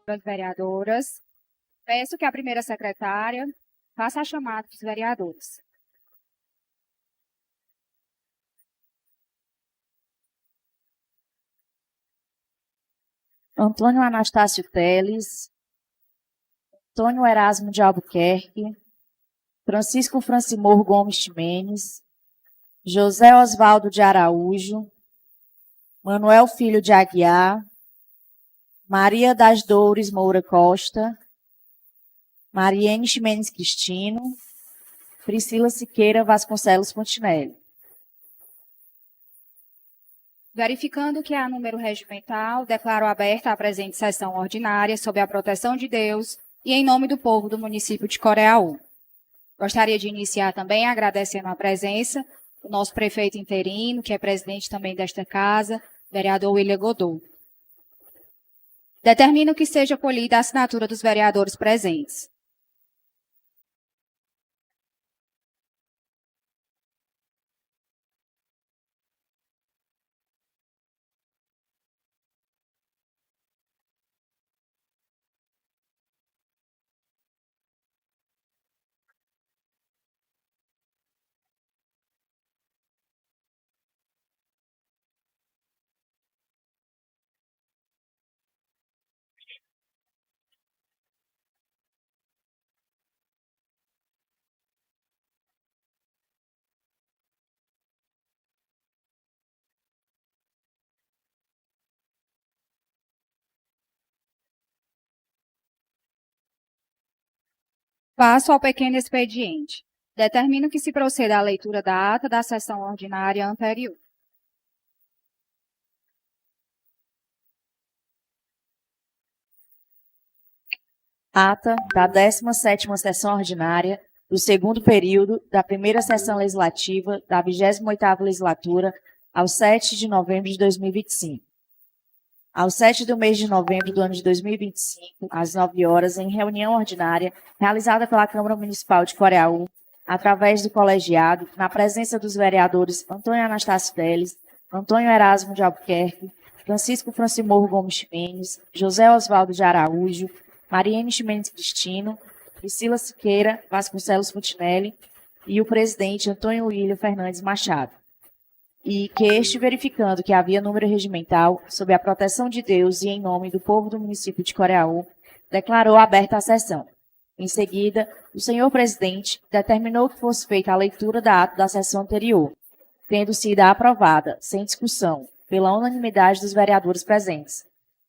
das vereadoras. Peço que a primeira secretária faça a chamada dos vereadores. Antônio Anastácio Teles, Antônio Erasmo de Albuquerque, Francisco Francimor Gomes Ximenes, José Osvaldo de Araújo, Manuel Filho de Aguiar, Maria das Dores Moura Costa, Mariene Ximenes Cristino, Priscila Siqueira Vasconcelos Fontinelli. Verificando que há número regimental, declaro aberta a presente sessão ordinária sob a proteção de Deus e em nome do povo do município de Coreaú. Gostaria de iniciar também agradecendo a presença do nosso prefeito interino, que é presidente também desta casa, vereador William Godoy. Determino que seja colhida a assinatura dos vereadores presentes. Passo ao pequeno expediente. Determino que se proceda à leitura da ata da sessão ordinária anterior. Ata da 17ª sessão ordinária do segundo período da primeira sessão legislativa da 28ª legislatura ao 7 de novembro de 2025. Ao 7 do mês de novembro do ano de 2025, às 9 horas, em reunião ordinária realizada pela Câmara Municipal de Coreaú, através do colegiado, na presença dos vereadores Antônio Anastácio Teles, Antônio Erasmo de Albuquerque, Francisco Francimor Gomes Ximenes, José Osvaldo de Araújo, Mariene Ximenes Cristino, Priscila Siqueira Vasconcelos Fontinelli e o presidente Antônio William Fernandes Machado. E que este, verificando que havia número regimental, sob a proteção de Deus e em nome do povo do município de Coreaú, declarou aberta a sessão. Em seguida, o senhor presidente determinou que fosse feita a leitura da ata da sessão anterior, tendo sido aprovada, sem discussão, pela unanimidade dos vereadores presentes.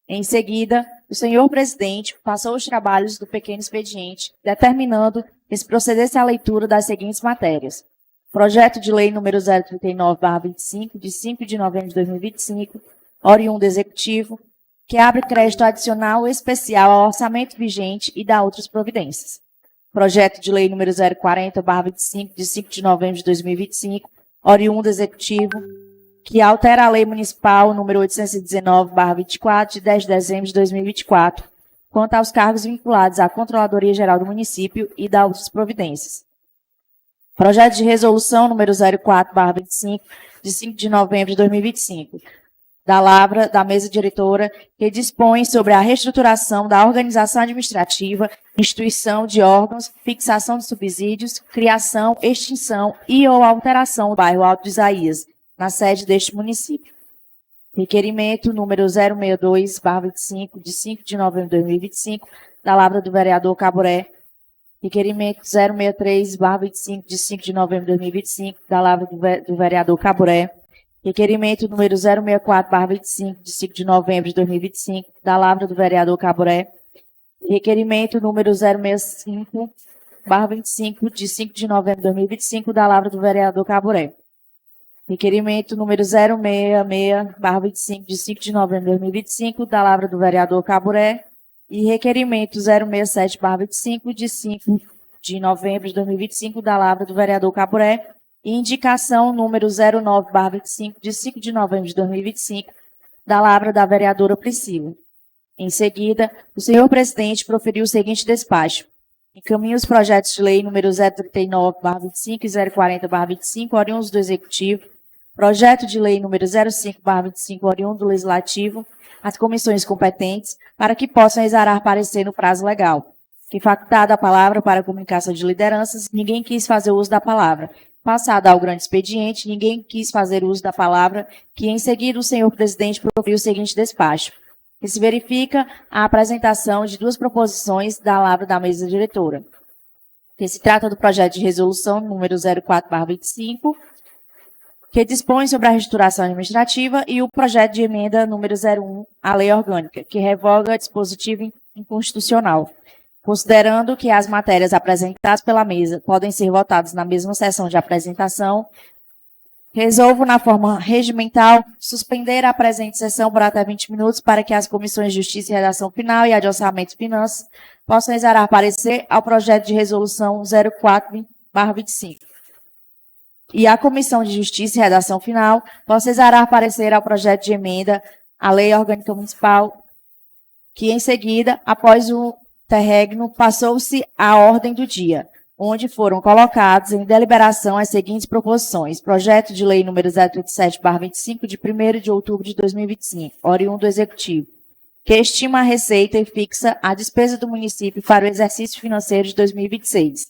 Em seguida, o senhor presidente passou os trabalhos do pequeno expediente, determinando que se procedesse à leitura das seguintes matérias. Projeto de Lei número 039/25, de 5 de novembro de 2025, oriundo executivo, que abre crédito adicional especial ao orçamento vigente e dá outras providências. Projeto de Lei número 040/25, de 5 de novembro de 2025, oriundo executivo, que altera a Lei Municipal número 819/24, de 10 de dezembro de 2024, quanto aos cargos vinculados à Controladoria Geral do Município e dá outras providências. Projeto de Resolução número 04/25, de 5 de novembro de 2025, da Lavra, da mesa diretora, que dispõe sobre a reestruturação da organização administrativa, instituição de órgãos, fixação de subsídios, criação, extinção e ou alteração do bairro Alto de Isaías, na sede deste município. Requerimento número 062/25, de 5 de novembro de 2025, da Lavra do vereador Caburé. Requerimento 063/25, de 5 de novembro de 2025, da Lavra do vereador Caburé. Requerimento número 064/25, de 5 de novembro de 2025, da Lavra do vereador Caburé. Requerimento número 065/25, de 5 de novembro de 2025, da Lavra do vereador Caburé. Requerimento número 066/25, de 5 de novembro de 2025, da Lavra do vereador Caburé. E requerimento 067/25, de 5 de novembro de 2025, da Lavra do vereador Caburé. E indicação número 09/25, de 5 de novembro de 2025, da Lavra da vereadora Priscila. Em seguida, o senhor presidente proferiu o seguinte despacho. Encaminha os projetos de lei número 039/25 e 040/25, oriundos do Executivo, projeto de lei número 05/25, oriundo do Legislativo, às comissões competentes, para que possam exarar parecer no prazo legal. Que facultada a palavra para a comunicação de lideranças, ninguém quis fazer uso da palavra. Passado ao grande expediente, ninguém quis fazer uso da palavra, que em seguida o senhor presidente proferiu o seguinte despacho. Que se verifica a apresentação de duas proposições da palavra da mesa diretora. Que se trata do projeto de resolução número 04/25, que dispõe sobre a reestruturação administrativa, e o projeto de emenda número 01 à lei orgânica, que revoga dispositivo inconstitucional. Considerando que as matérias apresentadas pela mesa podem ser votadas na mesma sessão de apresentação, resolvo, na forma regimental, suspender a presente sessão por até 20 minutos para que as comissões de Justiça e Redação Final e a de Orçamento e Finanças possam exarar parecer ao projeto de resolução 04/25. E a Comissão de Justiça e Redação Final possa exarar parecer ao projeto de emenda à Lei Orgânica Municipal, que em seguida, após o interregno, passou-se à ordem do dia, onde foram colocados em deliberação as seguintes proposições. Projeto de lei número 037/25, de 1º de outubro de 2025, oriundo do Executivo, que estima a receita e fixa a despesa do município para o exercício financeiro de 2026.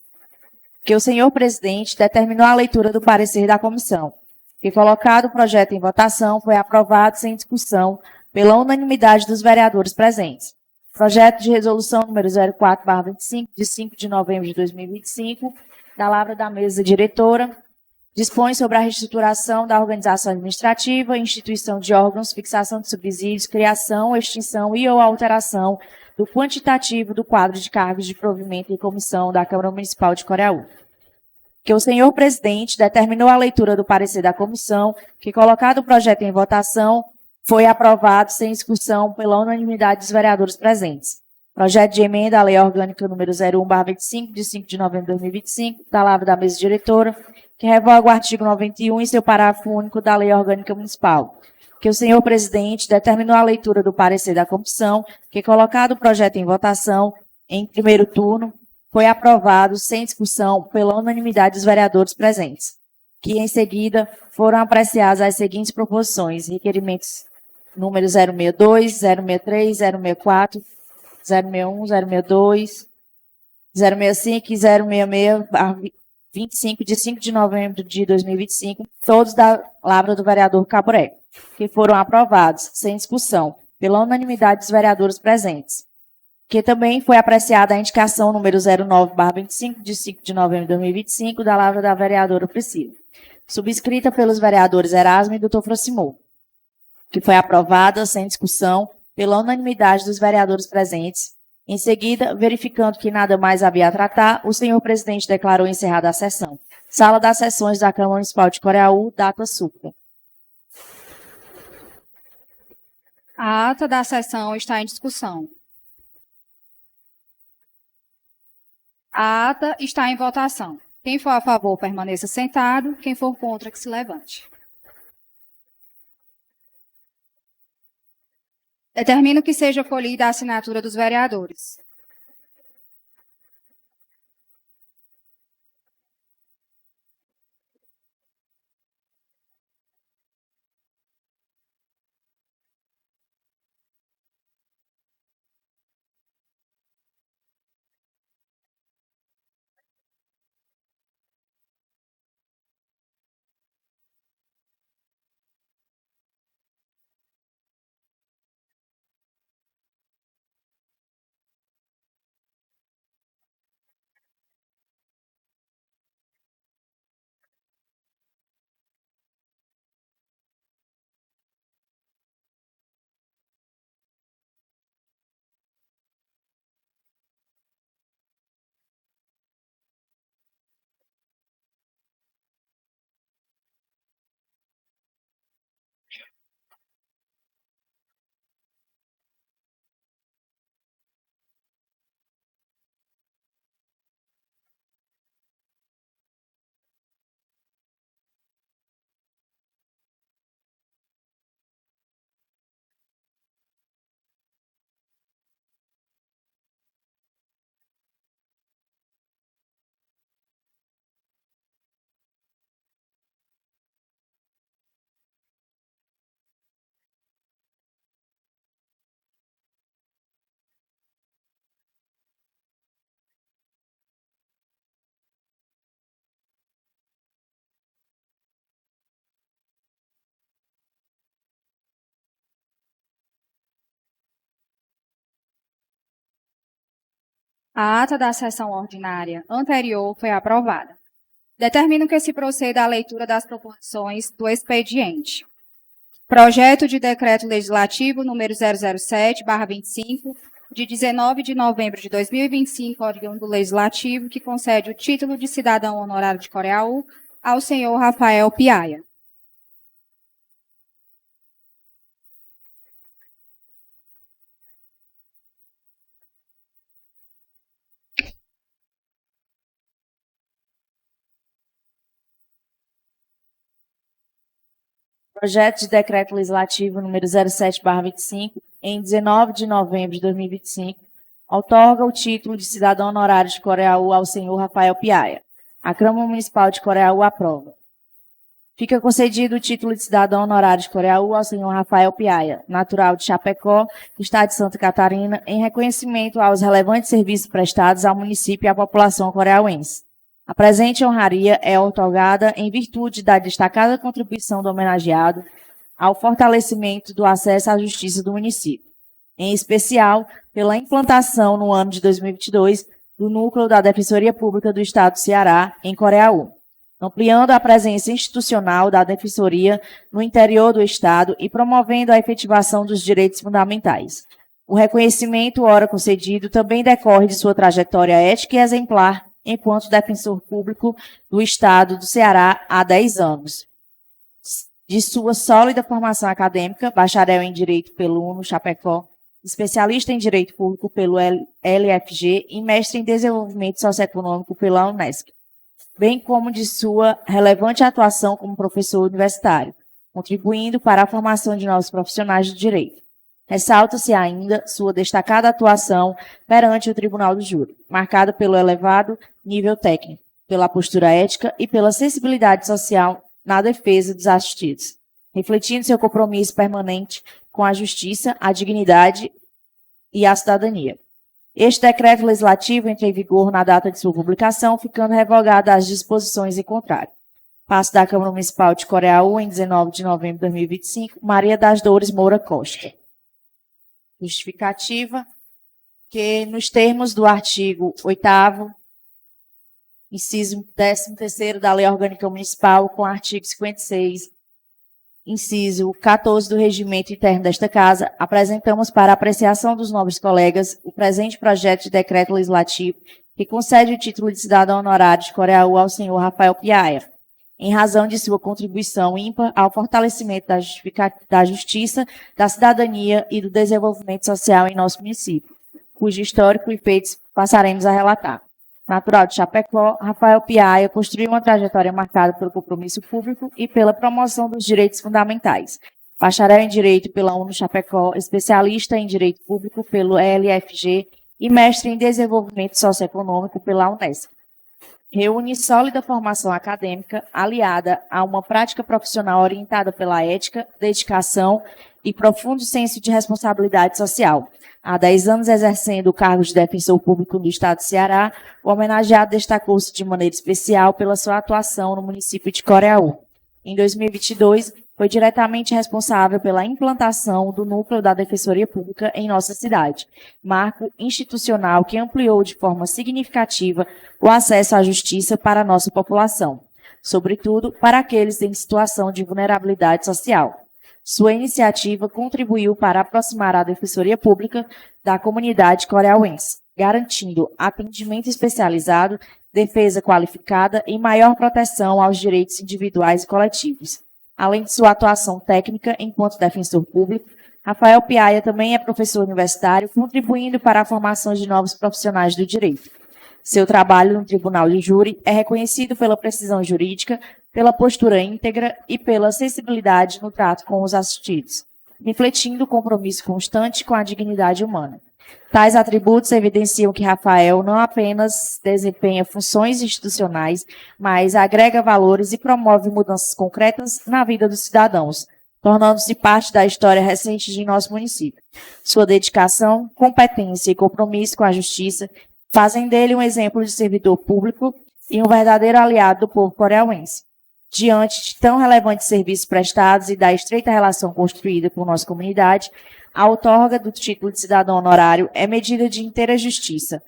Que o senhor presidente determinou a leitura do parecer da comissão, que, colocado o projeto em votação, foi aprovado sem discussão pela unanimidade dos vereadores presentes. Projeto de resolução número 04/25, de 5 de novembro de 2025, da palavra da mesa diretora, dispõe sobre a reestruturação da organização administrativa, instituição de órgãos, fixação de subsídios, criação, extinção e ou alteração do quantitativo do quadro de cargos de provimento e comissão da Câmara Municipal de Coreaú. Que o senhor presidente determinou a leitura do parecer da comissão, que, colocado o projeto em votação, foi aprovado sem discussão pela unanimidade dos vereadores presentes. Projeto de emenda à Lei Orgânica número 01/25, de 5 de novembro de 2025, da palavra da mesa diretora, que revoga o artigo 91 em seu parágrafo único da Lei Orgânica Municipal. Que o senhor presidente determinou a leitura do parecer da comissão, que, colocado o projeto em votação em primeiro turno, foi aprovado sem discussão pela unanimidade dos vereadores presentes. Que, em seguida, foram apreciadas as seguintes proposições: requerimentos número 062, 063, 064, 061, 062, 065 e 066/25, de 5 de novembro de 2025, todos da palavra do vereador Caburé, que foram aprovados sem discussão pela unanimidade dos vereadores presentes. Que também foi apreciada a indicação número 09/25, de 5 de novembro de 2025, da palavra da vereadora Priscila, subscrita pelos vereadores Erasmo e Dr. Francimol, que foi aprovada sem discussão pela unanimidade dos vereadores presentes. Em seguida, verificando que nada mais havia a tratar, o senhor presidente declarou encerrada a sessão. Sala das Sessões da Câmara Municipal de Coreaú, data súplica. A ata da sessão está em discussão. A ata está em votação. Quem for a favor, permaneça sentado. Quem for contra, que se levante. Determino que seja colhida a assinatura dos vereadores. A ata da sessão ordinária anterior foi aprovada. Determino que se proceda à leitura das proposições do expediente. Projeto de Decreto Legislativo número 007/25, de 19 de novembro de 2025, oriundo Legislativo, que concede o título de cidadão honorário de Coreaú ao senhor Rafael Piaia. Projeto de Decreto Legislativo número 07/25, em 19 de novembro de 2025, outorga o título de cidadão honorário de Coreaú ao senhor Rafael Piaia. A Câmara Municipal de Coreaú aprova. Fica concedido o título de cidadão honorário de Coreaú ao senhor Rafael Piaia, natural de Chapecó, Estado de Santa Catarina, em reconhecimento aos relevantes serviços prestados ao município e à população coreauense. A presente honraria é outorgada em virtude da destacada contribuição do homenageado ao fortalecimento do acesso à justiça do município, em especial pela implantação no ano de 2022 do Núcleo da Defensoria Pública do Estado do Ceará, em Coreaú, ampliando a presença institucional da Defensoria no interior do Estado e promovendo a efetivação dos direitos fundamentais. O reconhecimento, ora concedido, também decorre de sua trajetória ética e exemplar enquanto defensor público do Estado do Ceará há 10 anos. De sua sólida formação acadêmica, bacharel em Direito pelo UNO Chapecó, especialista em Direito Público pelo LFG e mestre em Desenvolvimento Socioeconômico pela Unesco, bem como de sua relevante atuação como professor universitário, contribuindo para a formação de novos profissionais do direito. Ressalta-se ainda sua destacada atuação perante o Tribunal do Júri, marcada pelo elevado nível técnico, pela postura ética e pela sensibilidade social na defesa dos assistidos, refletindo seu compromisso permanente com a justiça, a dignidade e a cidadania. Este decreto legislativo entra em vigor na data de sua publicação, ficando revogada as disposições em contrário. Passo da Câmara Municipal de Coreaú, em 19 de novembro de 2025, Maria das Dores Moura Costa. Justificativa que, nos termos do artigo 8º, inciso 13º da Lei Orgânica Municipal, com o artigo 56, inciso 14 do Regimento Interno desta Casa, apresentamos para a apreciação dos nobres colegas o presente projeto de decreto legislativo que concede o título de cidadão honorário de Coreaú ao senhor Rafael Piaia, em razão de sua contribuição ímpar ao fortalecimento da justiça, da cidadania e do desenvolvimento social em nosso município, cujo histórico e feitos passaremos a relatar. Natural de Chapecó, Rafael Piaia construiu uma trajetória marcada pelo compromisso público e pela promoção dos direitos fundamentais. Bacharel em Direito pela UNO Chapecó, especialista em Direito Público pelo LFG e mestre em Desenvolvimento Socioeconômico pela Unesco. Reúne sólida formação acadêmica aliada a uma prática profissional orientada pela ética, dedicação e profundo senso de responsabilidade social. Há 10 anos exercendo o cargo de defensor público do Estado do Ceará, o homenageado destacou-se de maneira especial pela sua atuação no município de Coreaú. Em 2022, foi diretamente responsável pela implantação do Núcleo da Defensoria Pública em nossa cidade, marco institucional que ampliou de forma significativa o acesso à justiça para a nossa população, sobretudo para aqueles em situação de vulnerabilidade social. Sua iniciativa contribuiu para aproximar a Defensoria Pública da comunidade coreauense, garantindo atendimento especializado, defesa qualificada e maior proteção aos direitos individuais e coletivos. Além de sua atuação técnica enquanto defensor público, Rafael Piaia também é professor universitário, contribuindo para a formação de novos profissionais do direito. Seu trabalho no Tribunal de Júri é reconhecido pela precisão jurídica, pela postura íntegra e pela sensibilidade no trato com os assistidos, refletindo o compromisso constante com a dignidade humana. Tais atributos evidenciam que Rafael não apenas desempenha funções institucionais, mas agrega valores e promove mudanças concretas na vida dos cidadãos, tornando-se parte da história recente de nosso município. Sua dedicação, competência e compromisso com a justiça fazem dele um exemplo de servidor público e um verdadeiro aliado do povo coreauense. Diante de tão relevantes serviços prestados e da estreita relação construída com nossa comunidade, a outorga do título de cidadão honorário é medida de inteira justiça,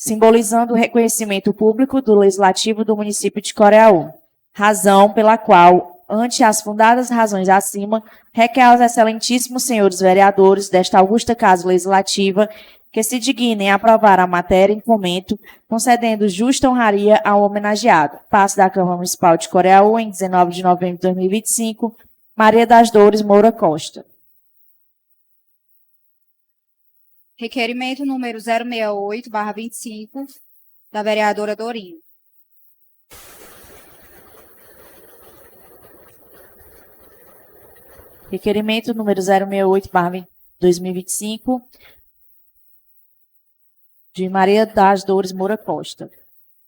simbolizando o reconhecimento público do Legislativo do município de Coreaú, razão pela qual, ante as fundadas razões acima, requer aos excelentíssimos senhores vereadores desta augusta Casa Legislativa que se dignem a aprovar a matéria em comento, concedendo justa honraria ao homenageado. Passo da Câmara Municipal de Coreaú, em 19 de novembro de 2025, Maria das Dores Moura Costa. Requerimento número 068/25, da vereadora Dorinho. Requerimento número 068/2025, de Maria das Dores Moura Costa.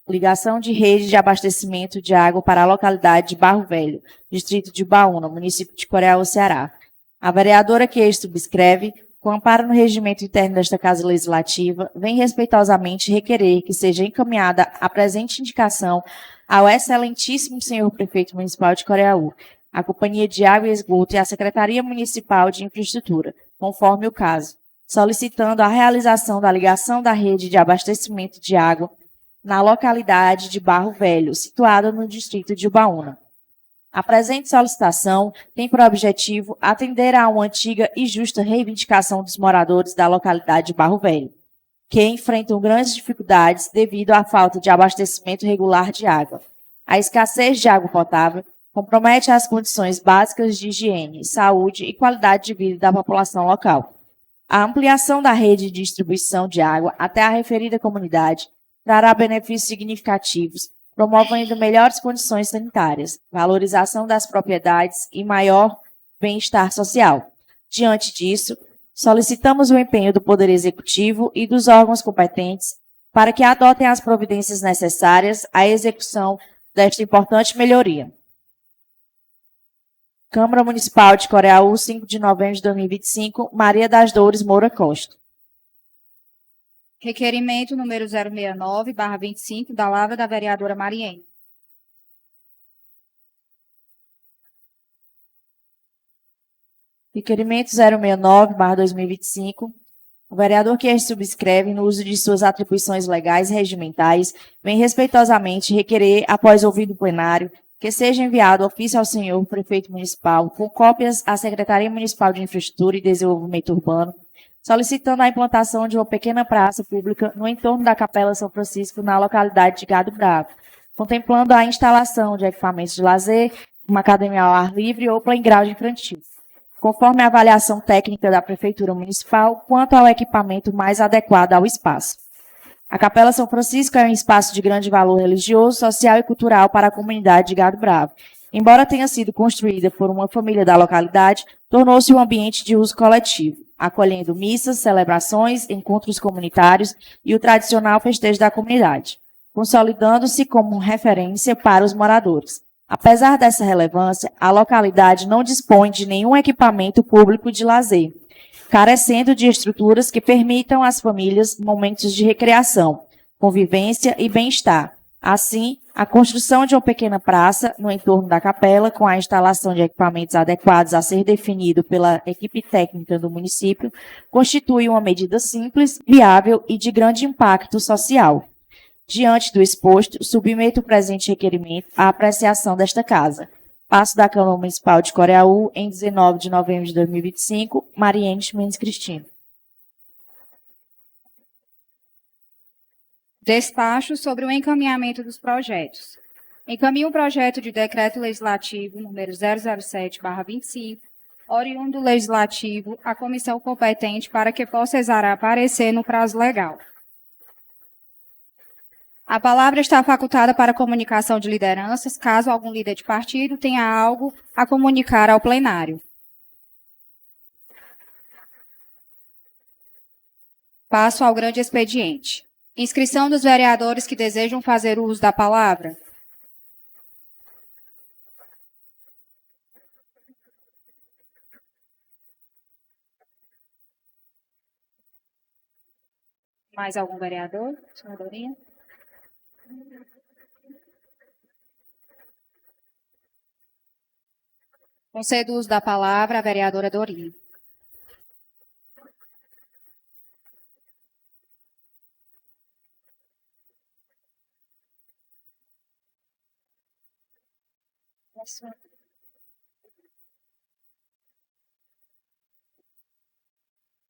Ligação de rede de abastecimento de água para a localidade de Barro Velho, distrito de Baúna, município de Coreaú, Ceará. A vereadora que este subscreve, com amparo no regimento interno desta Casa Legislativa, vem respeitosamente requerer que seja encaminhada a presente indicação ao excelentíssimo senhor prefeito municipal de Coreaú, a Companhia de Água e Esgoto e a Secretaria Municipal de Infraestrutura, conforme o caso, solicitando a realização da ligação da rede de abastecimento de água na localidade de Barro Velho, situada no distrito de Ubaúna. A presente solicitação tem por objetivo atender a uma antiga e justa reivindicação dos moradores da localidade de Barro Velho, que enfrentam grandes dificuldades devido à falta de abastecimento regular de água. A escassez de água potável compromete as condições básicas de higiene, saúde e qualidade de vida da população local. A ampliação da rede de distribuição de água até a referida comunidade trará benefícios significativos, promovendo melhores condições sanitárias, valorização das propriedades e maior bem-estar social. Diante disso, solicitamos o empenho do Poder Executivo e dos órgãos competentes para que adotem as providências necessárias à execução desta importante melhoria. Câmara Municipal de Coreaú, 5 de novembro de 2025, Maria das Dores Moura Costa. Requerimento número 069/25, da Lavra da vereadora Mariene. Requerimento 069/2025. O vereador que este subscreve, no uso de suas atribuições legais e regimentais, vem respeitosamente requerer, após ouvido o plenário, que seja enviado ofício ao senhor prefeito municipal, com cópias à Secretaria Municipal de Infraestrutura e Desenvolvimento Urbano, solicitando a implantação de uma pequena praça pública no entorno da Capela São Francisco, na localidade de Gado Bravo, contemplando a instalação de equipamentos de lazer, uma academia ao ar livre ou playground infantil, conforme a avaliação técnica da Prefeitura Municipal quanto ao equipamento mais adequado ao espaço. A Capela São Francisco é um espaço de grande valor religioso, social e cultural para a comunidade de Gado Bravo. Embora tenha sido construída por uma família da localidade, tornou-se um ambiente de uso coletivo, acolhendo missas, celebrações, encontros comunitários e o tradicional festejo da comunidade, consolidando-se como referência para os moradores. Apesar dessa relevância, a localidade não dispõe de nenhum equipamento público de lazer, carecendo de estruturas que permitam às famílias momentos de recreação, convivência e bem-estar. Assim, a construção de uma pequena praça no entorno da capela, com a instalação de equipamentos adequados a ser definido pela equipe técnica do município, constitui uma medida simples, viável e de grande impacto social. Diante do exposto, submeto o presente requerimento à apreciação desta Casa. Passo da Câmara Municipal de Coreaú, em 19 de novembro de 2025, Mariene Mendes Cristina. Despacho sobre o encaminhamento dos projetos. Encaminho o projeto de decreto legislativo número 007/25, oriundo do legislativo, à comissão competente para que possa exarar parecer no prazo legal. A palavra está facultada para comunicação de lideranças, caso algum líder de partido tenha algo a comunicar ao plenário. Passo ao grande expediente. Inscrição dos vereadores que desejam fazer uso da palavra. Mais algum vereador? Senadorinha? Concedo o uso da palavra à vereadora Dorinha.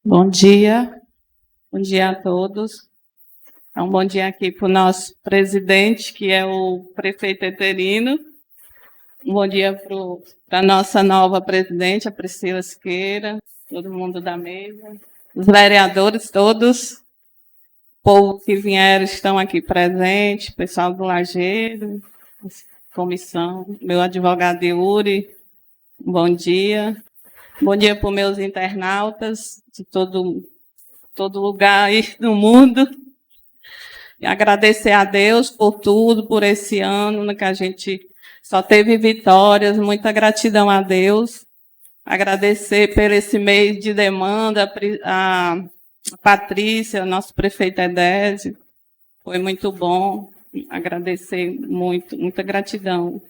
Bom dia a todos. Um bom dia aqui para o nosso presidente, que é o prefeito interino. Um bom dia para a nossa nova presidente, a Priscila Siqueira, todo mundo da mesa, os vereadores todos, o povo que vieram estão aqui presentes, pessoal do Lajeiro, comissão, meu advogado Yuri, bom dia. Bom dia para os meus internautas de todo lugar aí do mundo. E agradecer a Deus por tudo, por esse ano, né, que a gente só teve vitórias. Muita gratidão a Deus. Agradecer por esse mês de demanda, a Patrícia, nosso prefeito Edésio. Foi muito bom. Agradecer muito, muita gratidão.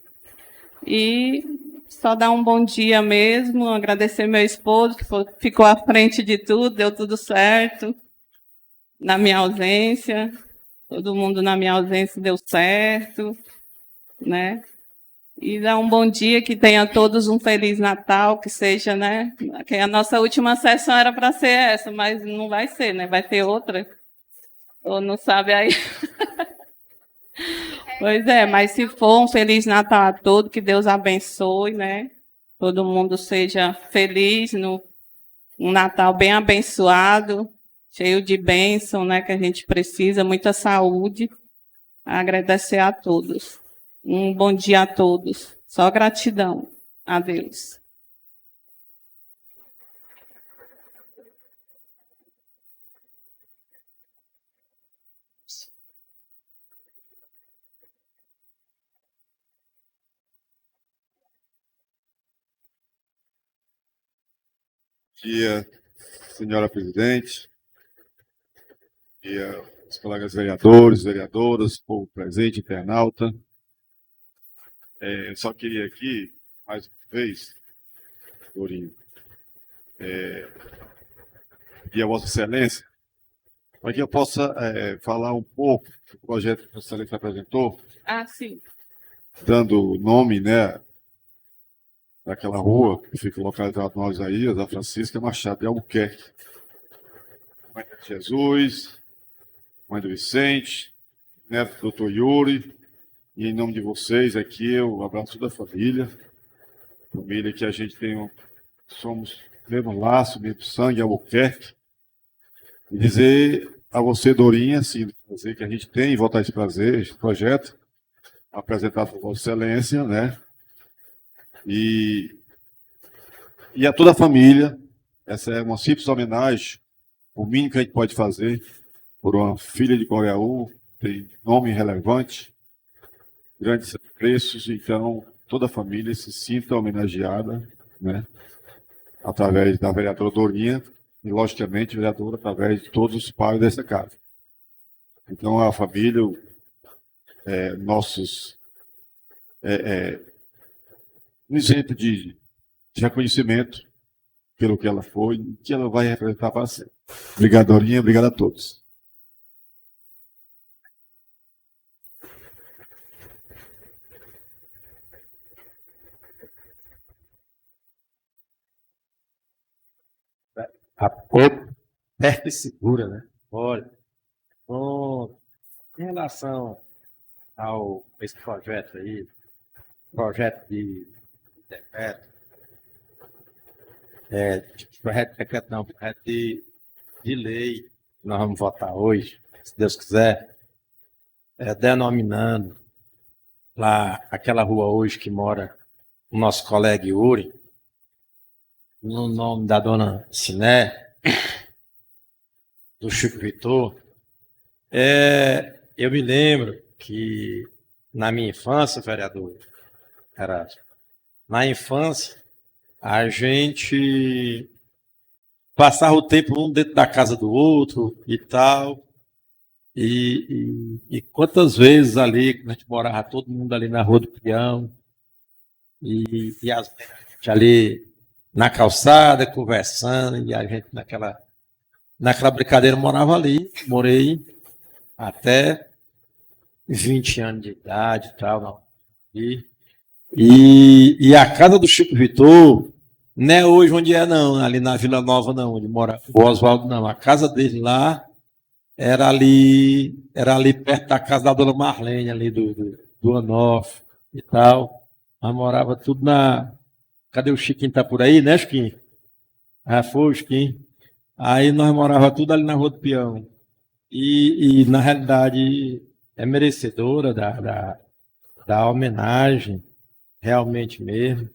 E só dar um bom dia mesmo, agradecer meu esposo, que ficou à frente de tudo, deu tudo certo. Na minha ausência, todo mundo na minha ausência deu certo, né? E dar um bom dia, que tenha todos um Feliz Natal, que seja, né? Que a nossa última sessão era para ser essa, mas não vai ser, né? Vai ter outra. Ou não sabe aí? Pois é, mas se for um Feliz Natal a todos, que Deus abençoe, né? Todo mundo seja feliz, um Natal bem abençoado, cheio de bênção, né? Que a gente precisa, muita saúde. Agradecer a todos. Um bom dia a todos. Só gratidão a Deus. Bom dia, senhora presidente, bom dia, os colegas vereadores, vereadoras, povo presente, internauta. Eu só queria aqui, mais uma vez, Dorinho, pedir a Vossa Excelência, para que eu possa falar um pouco do projeto que a Vossa Excelência apresentou, Sim. dando nome, né, daquela rua que fica localizada no Isaías, da Francisca Machado de Albuquerque. Mãe de Jesus, mãe do Vicente, neto do doutor Yuri, e em nome de vocês aqui eu abraço toda a família que a gente tem, somos mesmo laço, mesmo sangue, Albuquerque, e dizer a você, Dorinha, sim, dizer que a gente tem, votar esse prazer, esse projeto, apresentado por Vossa Excelência, né? E a toda a família, essa é uma simples homenagem, o mínimo que a gente pode fazer por uma filha de Coreaú, tem nome relevante, grandes preços, então toda a família se sinta homenageada, né? Através da vereadora Dorinha e, logicamente, vereadora através de todos os pais dessa casa. Então, a família, nossos um exemplo de reconhecimento pelo que ela foi e que ela vai representar para sempre. Obrigado, Dorinha. Obrigado a todos. Apoio perto e segura, né? Olha, em relação ao esse projeto aí, projeto de decreto, projeto de decreto não, projeto de lei, que nós vamos votar hoje, se Deus quiser, denominando lá aquela rua hoje que mora o nosso colega Yuri, no nome da dona Siné, do Chico Vitor. Eu me lembro que na minha infância, vereador Herácio, na infância, a gente passava o tempo um dentro da casa do outro e tal. E quantas vezes ali, a gente morava todo mundo ali na Rua do Peão, e às vezes a gente ali na calçada, conversando, e a gente naquela brincadeira morava ali, morei até 20 anos de idade e tal, não. E a casa do Chico Vitor, não é hoje onde é, não, ali na Vila Nova, não, onde mora o Oswaldo, não. A casa dele lá era ali perto da casa da dona Marlene, ali do Onofre e tal. Nós morava tudo na. Cadê o Chiquinho? Tá por aí, né, Chiquinho? Ah, foi o Chiquinho. Aí nós morava tudo ali na Rua do Peão. E na realidade, é merecedora da homenagem, realmente mesmo.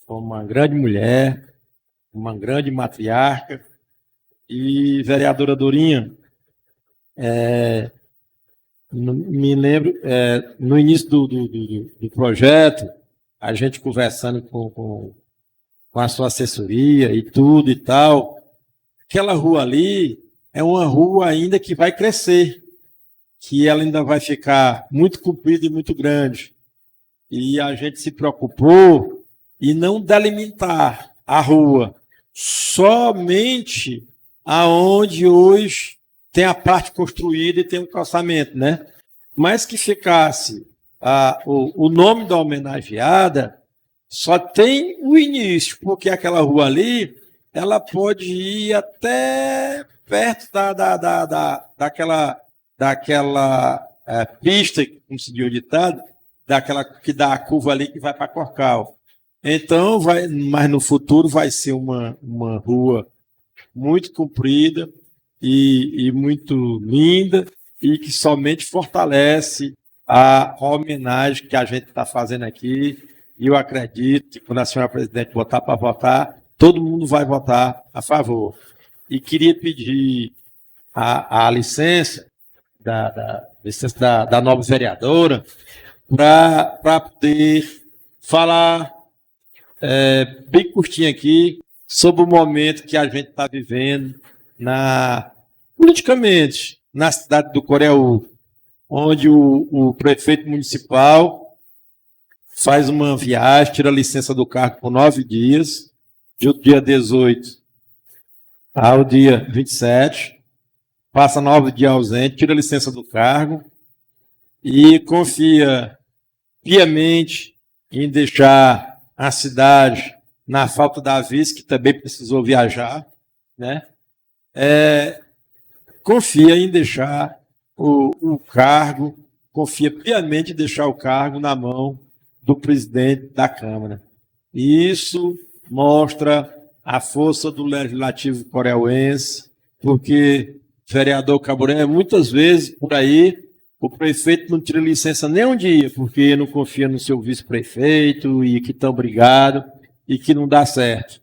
Foi uma grande mulher, uma grande matriarca. E, vereadora Dorinha, me lembro, no início do projeto, a gente conversando com a sua assessoria e tudo e tal, aquela rua ali é uma rua ainda que vai crescer, que ela ainda vai ficar muito comprida e muito grande. E a gente se preocupou em não delimitar a rua somente aonde hoje tem a parte construída e tem o calçamento, né? Mas que ficasse o nome da homenageada só tem o início, porque aquela rua ali, ela pode ir até perto daquela pista, como se diz o ditado, daquela que dá a curva ali que vai para Corcal. Então, mas no futuro vai ser uma rua muito comprida e muito linda e que somente fortalece a homenagem que a gente está fazendo aqui. E eu acredito que quando a senhora presidente botar para votar, todo mundo vai votar a favor. E queria pedir a licença da nova vereadora para poder falar bem curtinho aqui sobre o momento que a gente está vivendo politicamente na cidade do Coreaú, onde o prefeito municipal faz uma viagem, tira a licença do cargo por 9 dias, do dia 18 ao dia 27, passa 9 dias ausente, tira a licença do cargo e confia piamente em deixar a cidade na falta da vice, que também precisou viajar, né? Confia em deixar o cargo, confia piamente em deixar o cargo na mão do presidente da Câmara. E isso mostra a força do Legislativo coreauense, porque vereador Caburé, muitas vezes, por aí, o prefeito não tira licença nem um dia, porque não confia no seu vice-prefeito e que estão brigados e que não dá certo.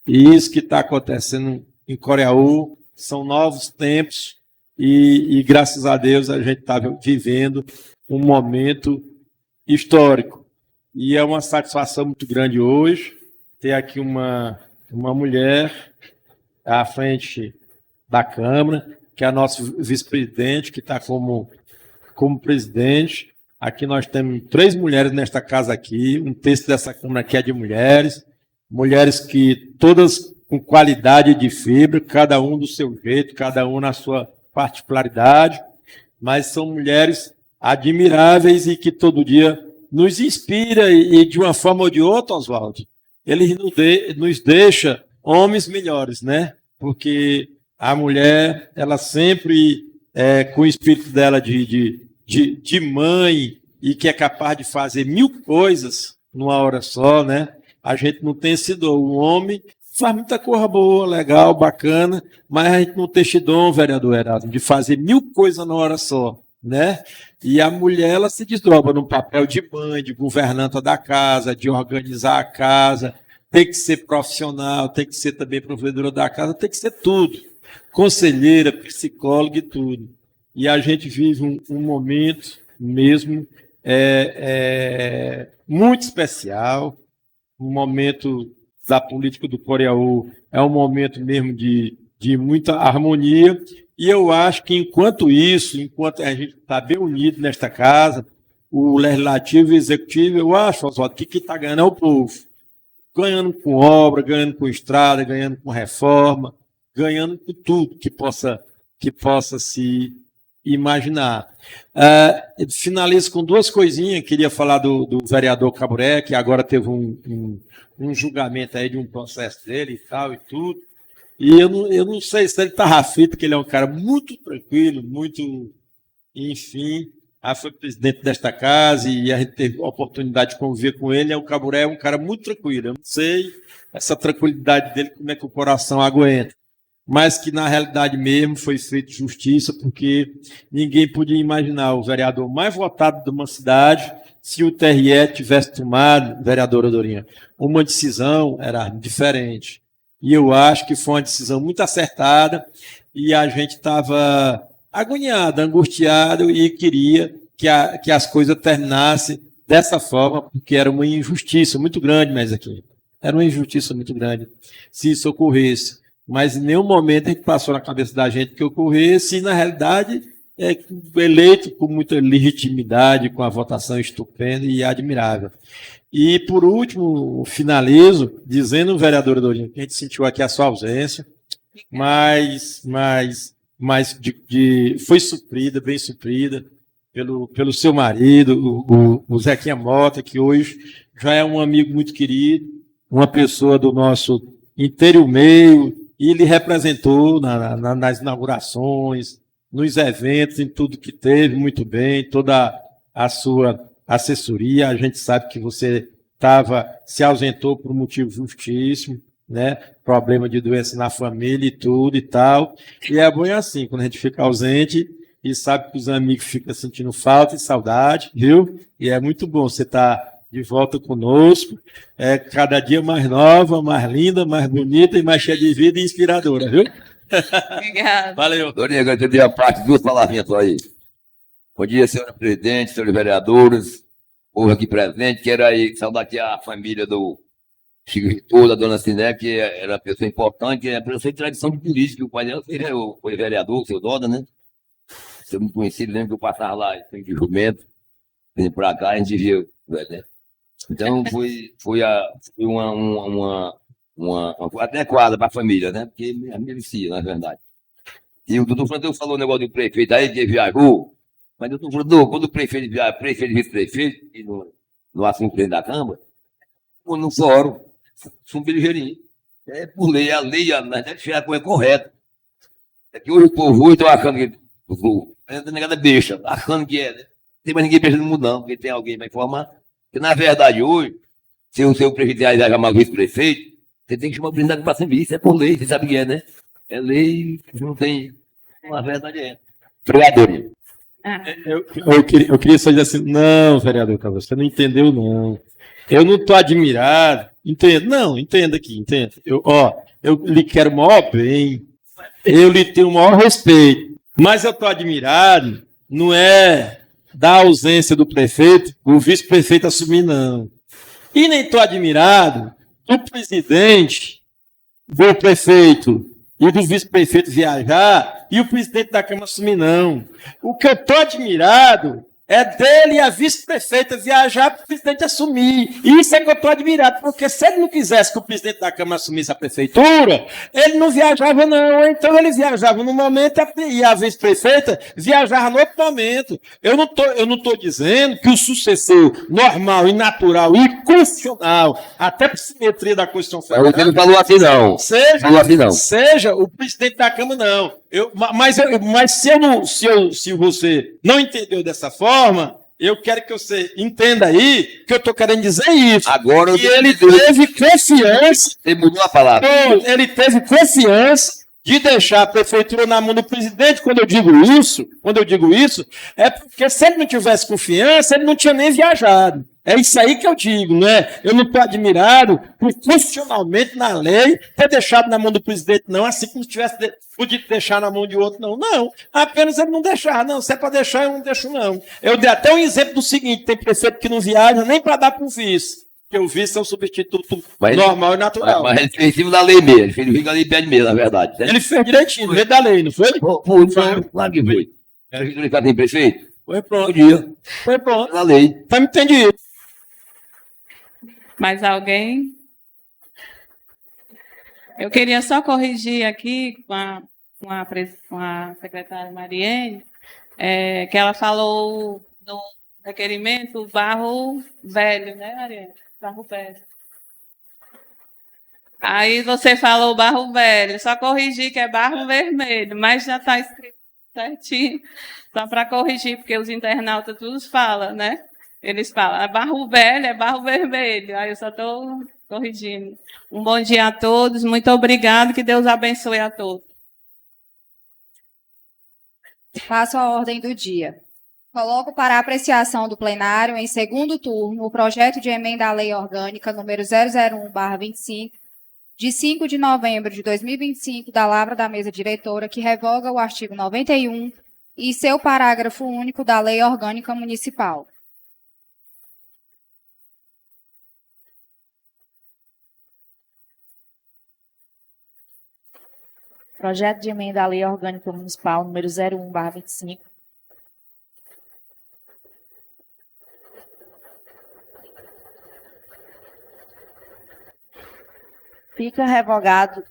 E isso que está acontecendo em Coreaú são novos tempos e graças a Deus, a gente está vivendo um momento histórico. E é uma satisfação muito grande hoje ter aqui uma mulher à frente da Câmara, que é a nossa vice-presidente, que está como presidente. Aqui nós temos 3 mulheres nesta casa aqui, um terço dessa Câmara aqui é de mulheres que todas com qualidade de fibra, cada um do seu jeito, cada um na sua particularidade, mas são mulheres admiráveis e que todo dia nos inspira e de uma forma ou de outra, Oswaldo, ele nos deixa homens melhores, né? Porque a mulher, ela sempre, com o espírito dela de mãe e que é capaz de fazer 1000 coisas numa hora só, né? A gente não tem esse dom. O homem faz muita coisa boa, legal, bacana, mas a gente não tem esse dom, vereador Heraldo, de fazer 1000 coisas numa hora só, né? E a mulher, ela se desdobra no papel de mãe, de governanta da casa, de organizar a casa, tem que ser profissional, tem que ser também provedora da casa, tem que ser tudo. Conselheira, psicóloga e tudo. E a gente vive um momento mesmo muito especial, um momento da política do Coreaú, é um momento mesmo de muita harmonia, e eu acho que enquanto a gente está bem unido nesta casa, o Legislativo e o Executivo, eu acho, Oswaldo, que está ganhando é o povo. Ganhando com obra, ganhando com estrada, ganhando com reforma, ganhando com tudo que possa se imaginar. Finalizo com duas coisinhas. Queria falar do vereador Caburé, que agora teve um julgamento aí de um processo dele e tal e tudo. E eu não sei se ele estava aflito, porque ele é um cara muito tranquilo, muito, enfim. Foi presidente desta casa e a gente teve a oportunidade de conviver com ele. O Caburé é um cara muito tranquilo. Eu não sei essa tranquilidade dele, como é que o coração aguenta. Mas que, na realidade mesmo, foi feita justiça, porque ninguém podia imaginar o vereador mais votado de uma cidade, se o TRE tivesse tomado, vereadora Dorinha, uma decisão, era diferente. E eu acho que foi uma decisão muito acertada, e a gente estava agoniado, angustiado, e queria que as coisas terminassem dessa forma, porque era uma injustiça muito grande, mas aqui. Era uma injustiça muito grande, se isso ocorresse. Mas em nenhum momento a gente passou na cabeça da gente que ocorresse, e na realidade eleito com muita legitimidade, com a votação estupenda e admirável. E, por último, finalizo dizendo, vereadora Dorinha, que a gente sentiu aqui a sua ausência, mas foi suprida, bem suprida, pelo seu marido, o Zequinha Mota, que hoje já é um amigo muito querido, uma pessoa do nosso inteiro meio, e ele representou nas inaugurações, nos eventos, em tudo que teve, muito bem, toda a sua assessoria. A gente sabe que você se ausentou por um motivo justíssimo, né? Problema de doença na família e tudo e tal. E é bom assim, quando a gente fica ausente e sabe que os amigos ficam sentindo falta e saudade, viu? E é muito bom você estar de volta conosco, cada dia mais nova, mais linda, mais bonita e mais cheia de vida e inspiradora, viu? Obrigada. Valeu. Dorinha, agradecer a parte, duas palavrinhas só aí. Bom dia, senhora presidente, senhores vereadores, povo aqui presente. Quero aí saudar aqui a família do Chico Vitor, da dona Ciné, que era uma pessoa importante, é uma pessoa de tradição de política. O pai dela foi vereador, o seu Doda, né? Você é muito conhecido, lembra que eu passava lá de jumento, vim pra cá, a gente via, né? Então, foi uma adequada para a família, né? Porque merecia, na verdade. E o doutor Fernando falou o negócio do prefeito aí, que viajou, mas o doutor Fernando, quando o prefeito viaja, prefeito e vice-prefeito, e no assunto dentro da Câmara, no fórum, subiu ligeirinho. Por lei, a lei, nós temos que tirar a coisa correta. É que hoje o povo está achando que a negada besta, achando que é, né? Não tem mais ninguém besta no mundo, não, porque tem alguém para informar. Porque, na verdade, hoje, se o seu prefeito vai chamar o vice-prefeito, você tem que chamar o presidente para assumir. Isso é por lei, você sabe o que é, né? É lei, não tem. Na verdade é. Vereador. Eu queria só dizer assim, não, vereador Carlos, você não entendeu, não. Eu não estou admirado. Entendo, não, entenda aqui, entenda. Eu lhe quero o maior bem, eu lhe tenho o maior respeito, mas eu estou admirado, não é da ausência do prefeito, o vice-prefeito assumir, não. E nem estou admirado do presidente, do prefeito e do vice-prefeito viajar e o presidente da Câmara assumir, não. O que eu estou admirado é dele e a vice-prefeita viajar para o presidente assumir. Isso é que eu estou admirado, porque se ele não quisesse que o presidente da Câmara assumisse a prefeitura, ele não viajava, não. Então ele viajava num momento e a vice-prefeita viajava no outro momento. Eu não estou dizendo que o sucessor normal e natural e constitucional, até por simetria da Constituição Federal, Você não falou assim, não. Seja o presidente da Câmara, não. Mas se você não entendeu dessa forma, eu quero que você entenda aí que eu estou querendo dizer isso. Agora que ele teve confiança. Você mudou a palavra. Ele teve confiança de deixar a prefeitura na mão do presidente. Quando eu digo isso, é porque se ele não tivesse confiança, ele não tinha nem viajado. É isso aí que eu digo, não é? Eu não estou admirado por constitucionalmente na lei ter deixado na mão do presidente, não, assim como se tivesse podido deixar na mão de outro, não. Não, apenas ele não deixar, não. Se é para deixar, eu não deixo, não. Eu dei até um exemplo do seguinte: tem prefeito que não viaja nem para dar para o vice, porque o vice é um substituto normal e natural. Mas ele fez em cima da lei mesmo, ele fez o que a lei pede mesmo, na verdade. Né? Ele fez direitinho, no meio da lei, não foi? Claro que foi. A gente tem prefeito? Foi pronto. Podia. Foi pronto. Na lei. Tá me entendido. Mais alguém? Eu queria só corrigir aqui com a secretária Mariene, que ela falou no requerimento barro velho, né, Maria? Barro velho. Aí você falou barro velho, só corrigir que é barro vermelho, mas já está escrito certinho, só para corrigir, porque os internautas todos falam, né? Eles falam, barro velho é barro vermelho, aí eu só estou corrigindo. Um bom dia a todos, muito obrigado, que Deus abençoe a todos. Passo a ordem do dia. Coloco para apreciação do plenário, em segundo turno, o projeto de emenda à Lei Orgânica número 001/25, de 5 de novembro de 2025, da Lavra da Mesa Diretora, que revoga o artigo 91 e seu parágrafo único da Lei Orgânica Municipal. Projeto de emenda à Lei Orgânica Municipal número 01/25. Fica revogado.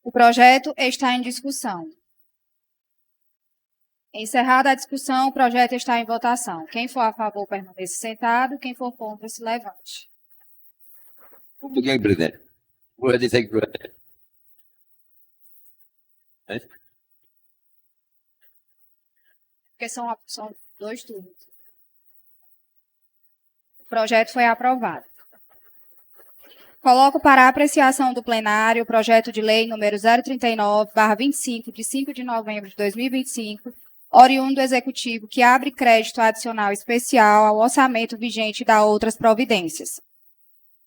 O projeto está em discussão. Encerrada a discussão, o projeto está em votação. Quem for a favor, permaneça sentado. Quem for contra, se levante. Um pouquinho, presidente. Vou dizer aqui, presidente. Porque são 2 turnos. O projeto foi aprovado. Coloco para apreciação do plenário o projeto de lei número 039/25, de 5 de novembro de 2025, oriundo do Executivo, que abre crédito adicional especial ao orçamento vigente e dá outras providências.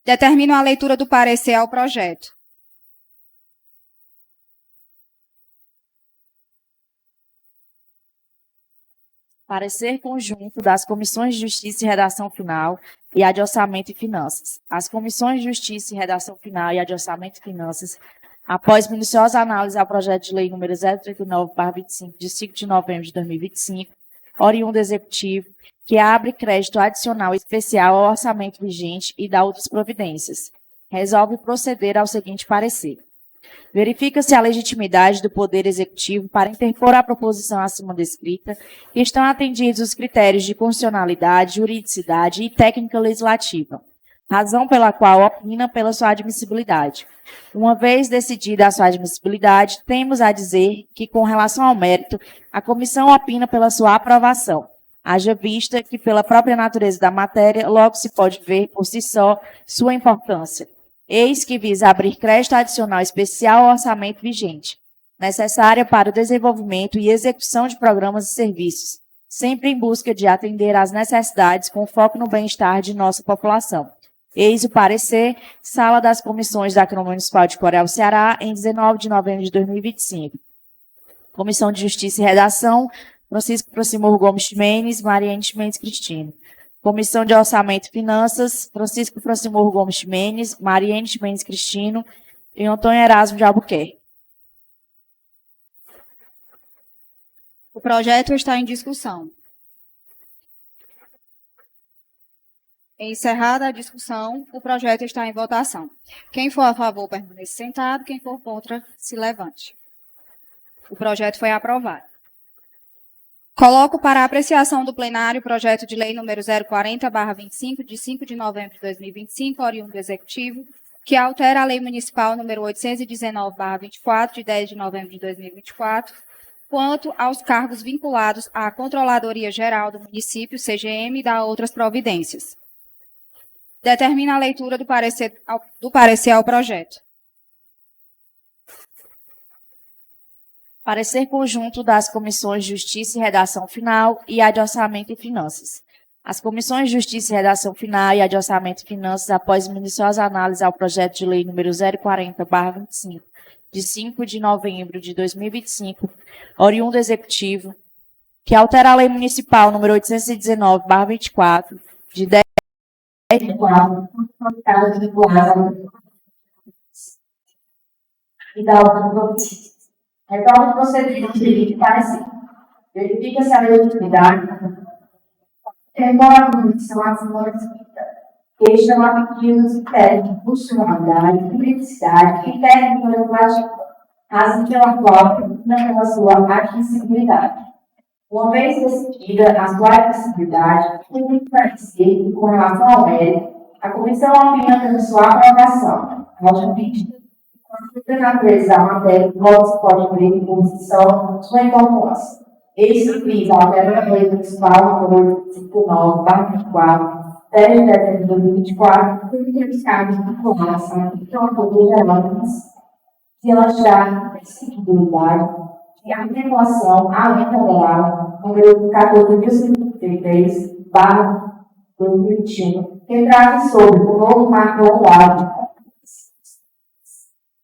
Determino a leitura do parecer ao projeto. Parecer conjunto das Comissões de Justiça e Redação Final e a de Orçamento e Finanças. As Comissões de Justiça e Redação Final e a de Orçamento e Finanças, após minuciosa análise ao projeto de lei número 039/25, de 5 de novembro de 2025, oriundo do Executivo, que abre crédito adicional especial ao orçamento vigente e dá outras providências, resolve proceder ao seguinte parecer. Verifica-se a legitimidade do Poder Executivo para interpor a proposição acima descrita e estão atendidos os critérios de constitucionalidade, juridicidade e técnica legislativa, razão pela qual opina pela sua admissibilidade. Uma vez decidida a sua admissibilidade, temos a dizer que, com relação ao mérito, a comissão opina pela sua aprovação, haja vista que, pela própria natureza da matéria, logo se pode ver, por si só, sua importância. Eis que visa abrir crédito adicional especial ao orçamento vigente, necessária para o desenvolvimento e execução de programas e serviços, sempre em busca de atender às necessidades com foco no bem-estar de nossa população. Eis o parecer, Sala das Comissões da Câmara Municipal de Coreal, Ceará, em 19 de novembro de 2025. Comissão de Justiça e Redação, Francisco Procimor Gomes Ximenes, Mariane Ximenes Cristino. Comissão de Orçamento e Finanças, Francisco Procimor Gomes Ximenes, Mariane Ximenes Cristino e Antônio Erasmo de Albuquerque. O projeto está em discussão. Encerrada a discussão, o projeto está em votação. Quem for a favor, permaneça sentado. Quem for contra, se levante. O projeto foi aprovado. Coloco para apreciação do plenário o projeto de lei número 040/25, de 5 de novembro de 2025, oriundo do Executivo, que altera a Lei Municipal número 819/24, de 10 de novembro de 2024, quanto aos cargos vinculados à Controladoria Geral do Município, CGM, e dá outras providências. Determina a leitura do parecer ao projeto. Parecer conjunto das Comissões de Justiça e Redação Final e a de Orçamento e Finanças. As Comissões de Justiça e Redação Final e a de Orçamento e Finanças, após minuciosa análise ao projeto de lei número 040/25, de 5 de novembro de 2025, oriundo do Executivo, que altera a Lei Municipal número 819/24, de 10 de 4, e da outra província. Retorno o procedimento de parecer. Verifica-se a legitimidade. Embora a comissão acima que estão atendidos os critérios de funcionalidade, publicidade e técnica legislativa, razão pela qual pela sua admissibilidade. Uma vez decidida a sua admissibilidade, tem que parecer com relação ao mérito, a comissão opina pela sua aprovação. Nota 20. Considera a natureza da matéria, logo se pode ver em posição sua importância. Este visa altera a lei municipal número 59/24, 10 de dezembro de 2024, que identificado de informação que não poder relevantes se ela está em seguidilidade e a regulação à lei federal número 14.133/2021, que trata sobre o novo marco regulado.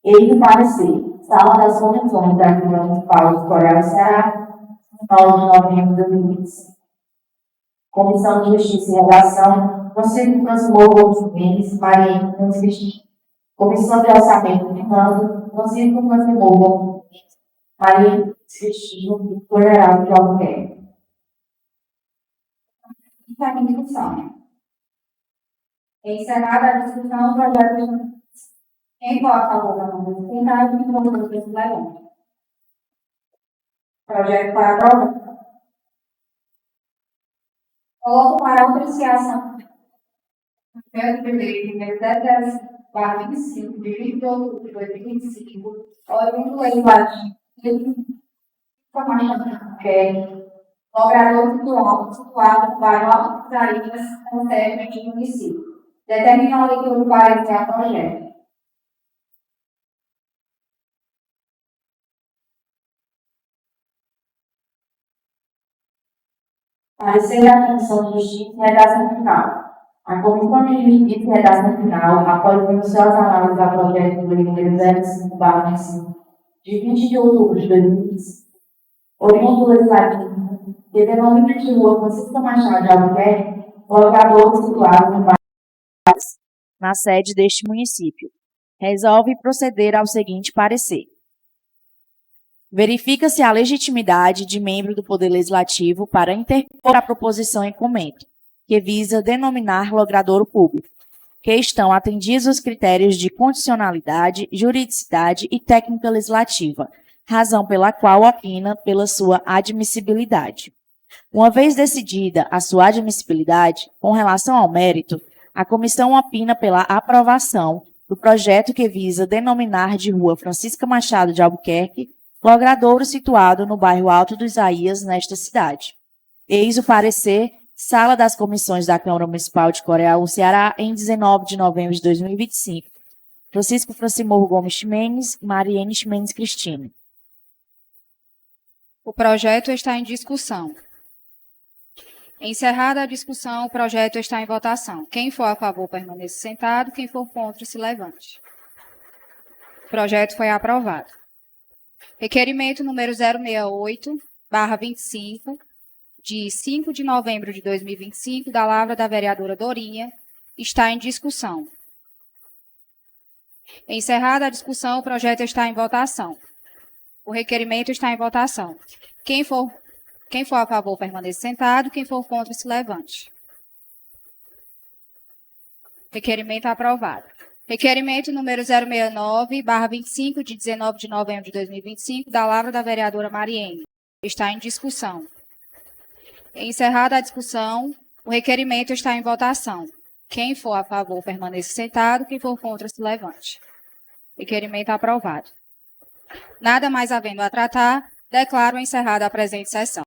Ele parecer, Sala das Convenções da Câmara Municipal de Coreia do Ceará, 9 de novembro de 2025. Comissão de Justiça e Redação, Conselho Transmor Gomes Mendes, Maria Mendes Cristina. Comissão de Orçamento e Finanças, Conselho Transmor Gomes Mendes, Maria Mendes Cristina e Tolerado de Albuquerque. Está em discussão. Encerrada a discussão, o projeto. Quem for a favor da moção, quem está aqui no processo de levante. Projeto para aprovar. Coloco para apreciação. Papel de fevereiro, número 10/25, de 20 de outubro de 2025, oriundo legislativo, informação que logrador situado no bairro Alto Isaías, com sede de município. Determina a leitura do parecer a projeto. Parecer da Comissão de Justiça e Redação Final. A Comissão de Justiça e Redação Final, após minuciosa análise do projeto do número 05/25, de 20 de outubro de 2015, oriundo legislativo, que denomina de rua Francisco Machado de Albuquerque, logrador situado no bairro na sede deste município, resolve proceder ao seguinte parecer. Verifica-se a legitimidade de membro do Poder Legislativo para interpor a proposição em comento, que visa denominar logradouro público, que estão atendidos os critérios de condicionalidade, juridicidade e técnica legislativa, razão pela qual opina pela sua admissibilidade. Uma vez decidida a sua admissibilidade, com relação ao mérito, a comissão opina pela aprovação do projeto que visa denominar de rua Francisca Machado de Albuquerque, logradouro situado no bairro Alto do Isaías, nesta cidade. Eis o parecer, Sala das Comissões da Câmara Municipal de Coreaú, Ceará, em 19 de novembro de 2025. Francisco Francimor Gomes Ximenes, Mariene Ximenes Cristina. O projeto está em discussão. Encerrada a discussão, o projeto está em votação. Quem for a favor, permaneça sentado. Quem for contra, se levante. O projeto foi aprovado. Requerimento número 068/25, de 5 de novembro de 2025, da Lavra da vereadora Dorinha, está em discussão. Encerrada a discussão, o projeto está em votação. O requerimento está em votação. Quem for a favor, permaneça sentado. Quem for contra, se levante. Requerimento aprovado. Requerimento número 069/25, de 19 de novembro de 2025, da Lavra da vereadora Mariene. Está em discussão. Encerrada a discussão, o requerimento está em votação. Quem for a favor, permaneça sentado. Quem for contra, se levante. Requerimento aprovado. Nada mais havendo a tratar, declaro encerrada a presente sessão.